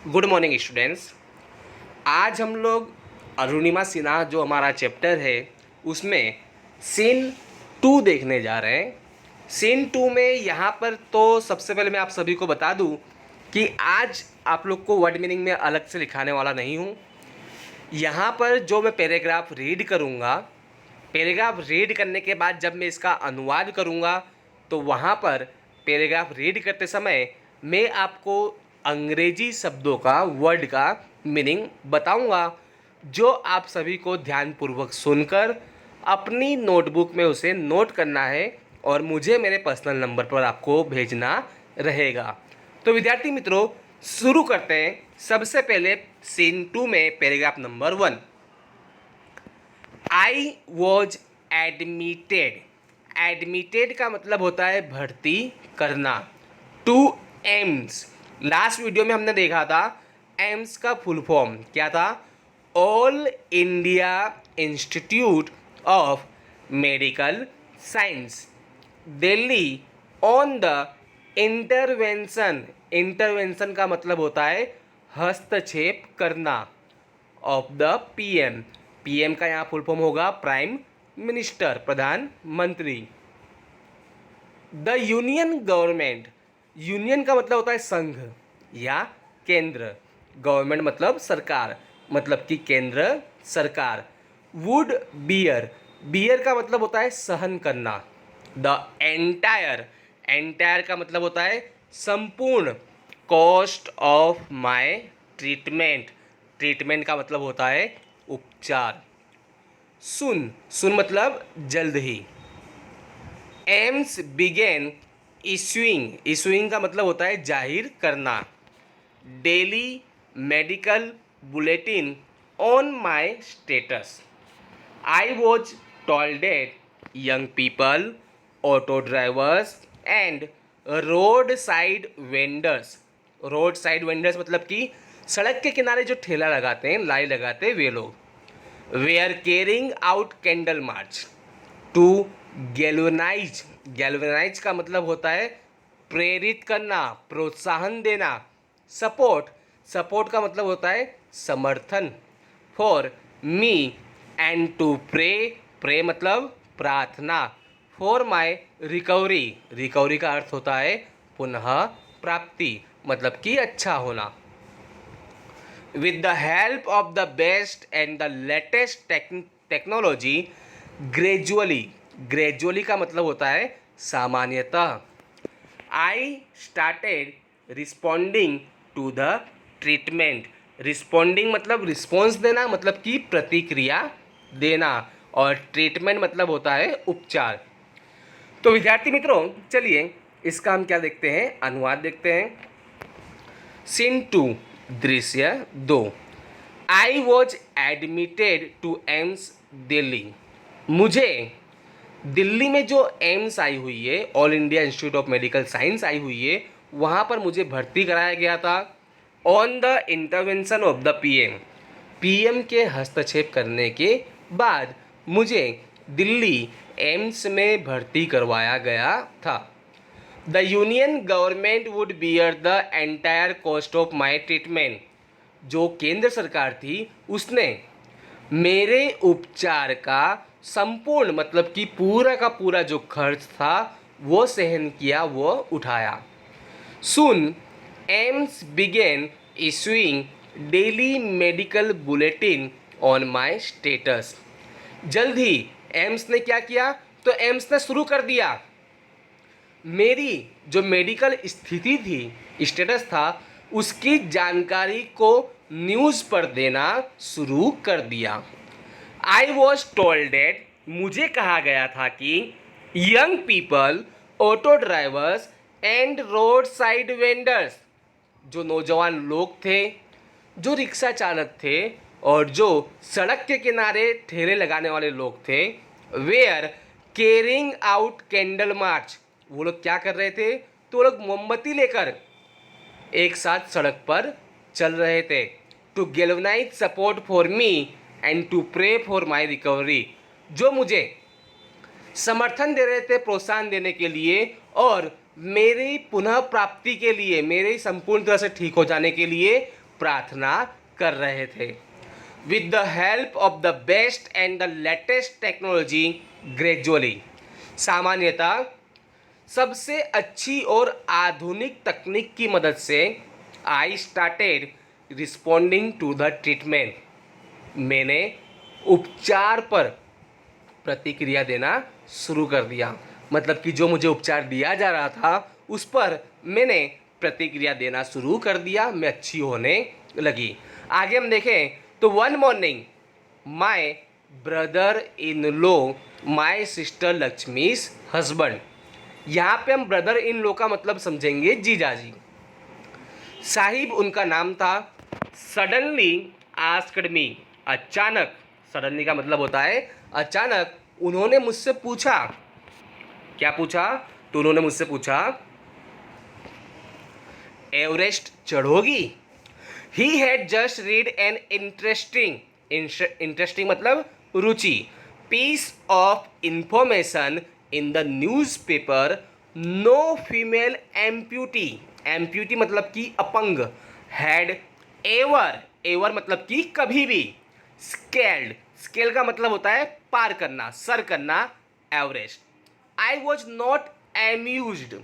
Good morning students. आज हम लोग अरुणिमा सिन्हा जो हमारा चैप्टर है उसमें सीन 2 देखने जा रहे हैं। सीन 2 में यहाँ पर तो सबसे पहले मैं आप सभी को बता दूँ कि आज आप लोग को वर्ड मीनिंग में अलग से लिखाने वाला नहीं हूँ। यहाँ पर जो मैं पैराग्राफ रीड करूँगा, पैराग्राफ रीड करने के बाद जब मैं इसका अनुवाद करूँगा तो वहाँ पर पैराग्राफ रीड करते समय मैं आपको अंग्रेजी शब्दों का वर्ड का मीनिंग बताऊँगा, जो आप सभी को ध्यानपूर्वक सुनकर अपनी नोटबुक में उसे नोट करना है और मुझे मेरे पर्सनल नंबर पर आपको भेजना रहेगा। तो विद्यार्थी मित्रों, शुरू करते हैं। सबसे पहले सीन 2 में paragraph number 1। I was admitted. Admitted का मतलब होता है भर्ती करना। टू एम्स, लास्ट वीडियो में हमने देखा था एम्स का फुल फॉर्म क्या था? All India Institute of Medical science Delhi on the intervention. Intervention का मतलब होता है हस्तक्षेप करना ऑफ द पीएम। पीएम का यहाँ फुल फॉर्म होगा प्राइम मिनिस्टर, प्रधानमंत्री। द यूनियन गवर्नमेंट, यूनियन का मतलब होता है संघ या केंद्र, गवर्नमेंट मतलब सरकार, मतलब कि केंद्र सरकार। वुड बियर, बियर का मतलब होता है सहन करना। द एंटायर, एंटायर का मतलब होता है संपूर्ण। Cost of my treatment, treatment का मतलब होता है उपचार। सुन, सुन मतलब जल्द ही। एम्स बिगेन इशूइंग, इशूइंग का मतलब होता है जाहिर करना। Daily medical bulletin on my status. I was told that young people, auto drivers and road side vendors. Road side vendors मतलब कि सड़क के किनारे जो ठेला लगाते हैं, लाई लगाते हैं, वे लोग। We are carrying out candle march to galvanize. Galvanize का मतलब होता है प्रेरित करना, प्रोत्साहन देना। सपोर्ट, सपोर्ट का मतलब होता है समर्थन। For me and to pray, pray मतलब प्रार्थना। फॉर माई रिकवरी, रिकवरी का अर्थ होता है पुनः प्राप्ति, मतलब कि अच्छा होना। With the help of the best and the latest technology gradually, gradually का मतलब होता है सामान्यतः। I started responding to the treatment. Responding मतलब रिस्पॉन्स देना, मतलब कि प्रतिक्रिया देना, और ट्रीटमेंट मतलब होता है उपचार। तो विद्यार्थी मित्रों, चलिए इसका हम क्या देखते हैं, अनुवाद देखते हैं। सीन 2, दृश्य 2। I was admitted to AIIMS Delhi. मुझे दिल्ली में जो एम्स आई हुई है, All India Institute of Medical Science आई हुई है, वहाँ पर मुझे भर्ती कराया गया था। On the intervention of the PM, PM के हस्तक्षेप करने के बाद मुझे दिल्ली एम्स में भर्ती करवाया गया था। The union government would bear the entire cost of my treatment. जो केंद्र सरकार थी उसने मेरे उपचार का संपूर्ण, मतलब कि पूरा का पूरा जो खर्च था वो सहन किया, वो उठाया। Soon AIIMS began issuing daily medical bulletin on my status. जल्द ही एम्स ने क्या किया? तो एम्स ने शुरू कर दिया मेरी जो मेडिकल स्थिति थी, स्टेटस था, उसकी जानकारी को न्यूज़ पर देना शुरू कर दिया। आई वॉज टोल्ड डेट, मुझे कहा गया था कि young people, auto drivers and road side vendors, जो नौजवान लोग थे, जो रिक्शा चालक थे और जो सड़क के किनारे ठेले लगाने वाले लोग थे, were carrying out candle march, वो लोग क्या कर रहे थे? तो वो लोग मोमबत्ती लेकर एक साथ सड़क पर चल रहे थे। To galvanise support for me and to pray for my recovery, जो मुझे समर्थन दे रहे थे प्रोत्साहन देने के लिए और मेरी पुनः प्राप्ति के लिए, मेरे संपूर्ण तरह से ठीक हो जाने के लिए प्रार्थना कर रहे थे। With the help of the best and the latest technology gradually, सामान्यतः सबसे अच्छी और आधुनिक तकनीक की मदद से I started responding to the treatment, मैंने उपचार पर प्रतिक्रिया देना शुरू कर दिया। मतलब कि जो मुझे उपचार दिया जा रहा था उस पर मैंने प्रतिक्रिया देना शुरू कर दिया, मैं अच्छी होने लगी। आगे हम देखें तो one morning my brother in law my sister Lakshmi's husband, यहाँ पे हम ब्रदर इन लॉ का मतलब समझेंगे जीजाजी। साहिब उनका नाम था। सडनली आस्क्ड मी, अचानक, सडनली का मतलब होता है अचानक, उन्होंने मुझसे पूछा। क्या पूछा? तो उन्होंने मुझसे पूछा एवरेस्ट चढ़ोगी? He had just read an interesting मतलब रुचि piece of information in the newspaper, no female amputee, amputee मतलब कि अपंग, हैड एवर मतलब कि कभी भी, स्केल का मतलब होता है पार करना, सर करना, Everest. I was not amused,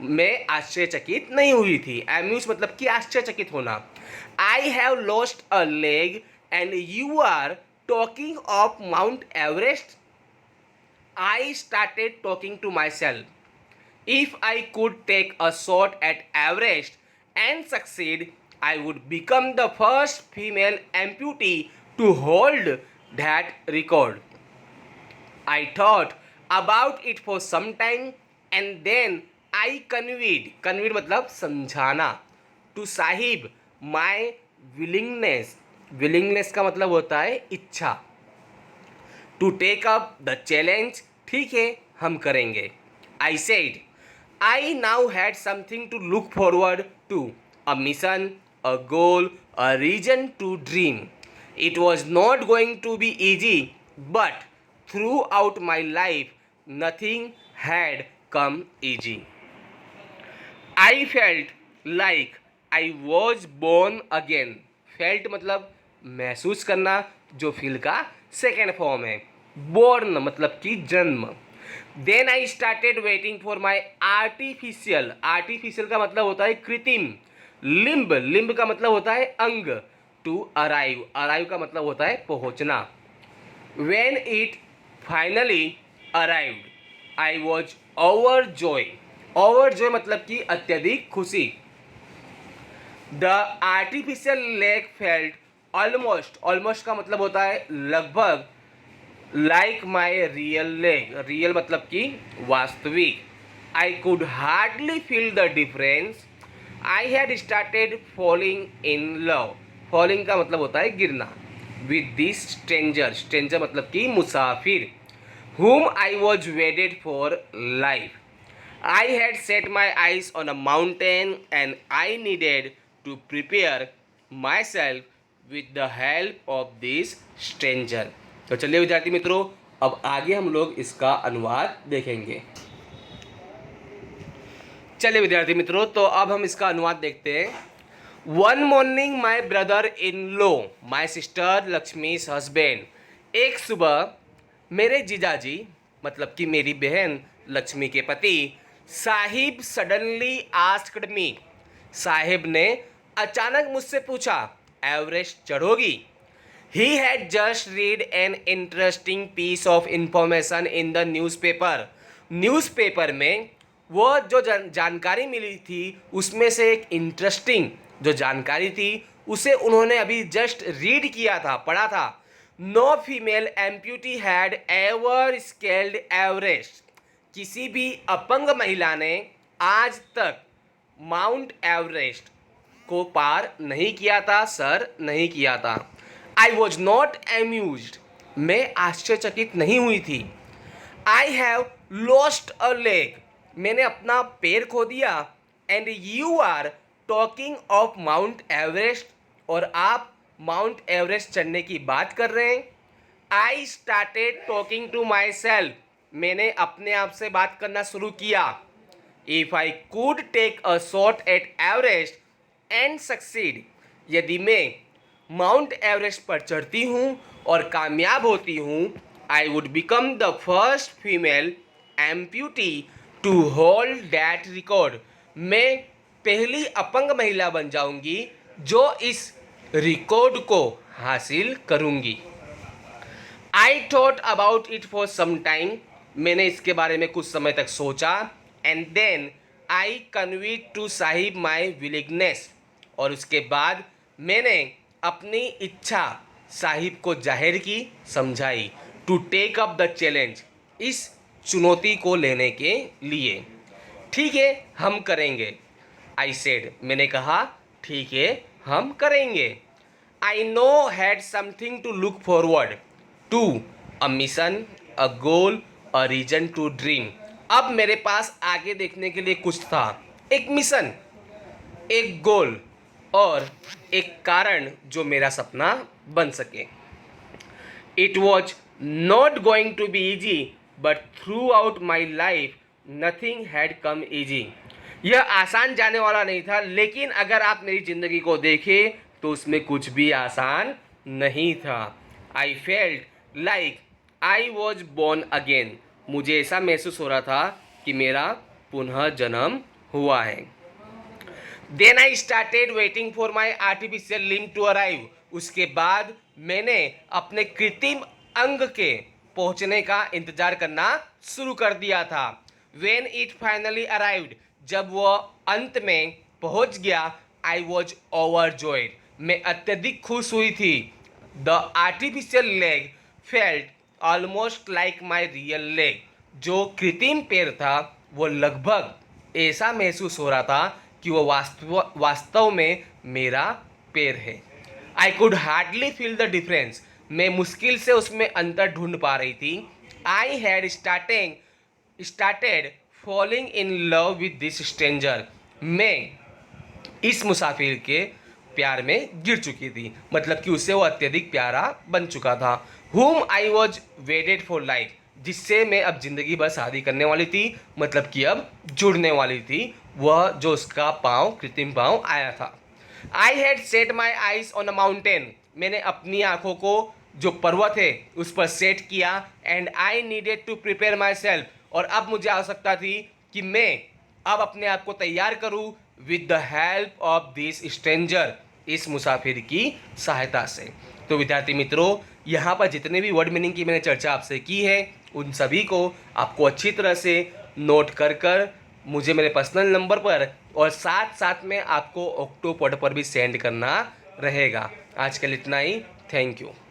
मैं आश्चर्यचकित नहीं हुई थी। एम्यूज मतलब कि आश्चर्यचकित होना। I have lost a leg and you are talking of Mount Everest. I started talking to myself, if I could take a shot at Everest and succeed, I would become the first female amputee to hold that record. I thought about it for some time and then I conveyed मतलब समझाना, to Sahib my willingness का मतलब होता है इच्छा, to take up the challenge, ठीक है हम करेंगे। I said I now had something to look forward to, a mission, a goal, a reason to dream. It was not going to be easy, but throughout my life, nothing had come easy. I felt like I was born again. Felt मतलब महसूस करना, जो feel का second form है। born मतलब कि जन्म। Then I started waiting for my artificial, artificial का मतलब होता है कृत्रिम, लिम्ब का मतलब होता है अंग, टू अराइव का मतलब होता है पहुंचना। When it finally arrived I was overjoy मतलब कि अत्यधिक खुशी। The artificial leg felt almost का मतलब होता है लगभग, like my real leg, real मतलब कि वास्तविक। I could hardly feel the difference. I had started falling in love, falling का मतलब होता है गिरना, विद दिस स्ट्रेंजर मतलब कि मुसाफिर, whom I was wedded for life. I had set my eyes on a mountain and I needed to prepare myself with the help of this stranger. तो चलिए विद्यार्थी मित्रों, अब आगे हम लोग इसका अनुवाद देखेंगे। चलिए विद्यार्थी मित्रों, तो अब हम इसका अनुवाद देखते हैं। One morning my brother in law my sister Lakshmi's husband, एक सुबह मेरे जीजाजी मतलब कि मेरी बहन लक्ष्मी के पति Sahib suddenly asked me, Sahib ने अचानक मुझसे पूछा Everest चढ़ोगी? He had just read an interesting piece of information in the newspaper. Newspaper में वो जो जानकारी मिली थी उसमें से एक इंटरेस्टिंग जो जानकारी थी उसे उन्होंने अभी जस्ट रीड किया था, पढ़ा था। No female amputee had ever scaled Everest, किसी भी अपंग महिला ने आज तक माउंट एवरेस्ट को पार नहीं किया था, सर नहीं किया था। आई वॉज नॉट एम्यूज्ड, मैं आश्चर्यचकित नहीं हुई थी। I have lost a leg, मैंने अपना पैर खो दिया। And you are talking of Mount Everest, और आप माउंट एवरेस्ट चढ़ने की बात कर रहे हैं। I started talking to myself, मैंने अपने आप से बात करना शुरू किया। If I could take a shot at Everest and succeed, यदि मैं माउंट एवरेस्ट पर चढ़ती हूँ और कामयाब होती हूँ, I would become the first female amputee to hold that record. मैं पहली अपंग महिला बन जाऊंगी जो इस रिकॉर्ड को हासिल करूंगी। I thought about it for some time. मैंने इसके बारे में कुछ समय तक सोचा। And then I conveyed to Sahib my willingness. और उसके बाद मैंने अपनी इच्छा साहिब को जाहिर की, समझाई। To take up the challenge, इस चुनौती को लेने के लिए। ठीक है, हम करेंगे। आई सेड, मैंने कहा ठीक है हम करेंगे। I now had something to look forward to, a mission, a goal, a reason to dream. अब मेरे पास आगे देखने के लिए कुछ था, एक मिशन, एक गोल और एक कारण जो मेरा सपना बन सके। It was not going to be easy, but throughout my life nothing had come easy. यह आसान जाने वाला नहीं था, लेकिन अगर आप मेरी ज़िंदगी को देखें तो उसमें कुछ भी आसान नहीं था। I felt like I was born again. मुझे ऐसा महसूस हो रहा था कि मेरा पुनः जन्म हुआ है। Then I started waiting for my artificial limb to arrive. उसके बाद मैंने अपने कृत्रिम अंग के पहुंचने का इंतजार करना शुरू कर दिया था। वेन इट फाइनली अराइव्ड, जब वह अंत में पहुंच गया, आई वॉज ओवरजॉयड। मैं अत्यधिक खुश हुई थी। The artificial leg felt almost like my real leg. जो कृत्रिम पैर था वो लगभग ऐसा महसूस हो रहा था कि वो वास्तव में मेरा पैर है। आई could hardly feel the difference. मैं मुश्किल से उसमें अंतर ढूंढ पा रही थी। आई had started falling in love with this stranger. मैं इस मुसाफिर के प्यार में गिर चुकी थी, मतलब कि उससे वो अत्यधिक प्यारा बन चुका था। whom I was वेडेड for life, जिससे मैं अब जिंदगी भर शादी करने वाली थी, मतलब कि अब जुड़ने वाली थी, वह जो उसका पाँव, कृत्रिम पाँव आया था। I had set my eyes on a mountain. मैंने अपनी आंखों को जो पर्वत है उस पर सेट किया। And I needed to prepare myself, और अब मुझे आवश्यकता थी कि मैं अब अपने आप को तैयार करूं with the help of this stranger, इस मुसाफिर की सहायता से। तो विद्यार्थी मित्रों, यहाँ पर जितने भी वर्ड मीनिंग की मैंने चर्चा आपसे की है उन सभी को आपको अच्छी तरह से नोट कर कर मुझे मेरे पर्सनल नंबर पर और साथ साथ में आपको ऑक्टोपड पर भी सेंड करना रहेगा। आज के लिए इतना ही। Thank you.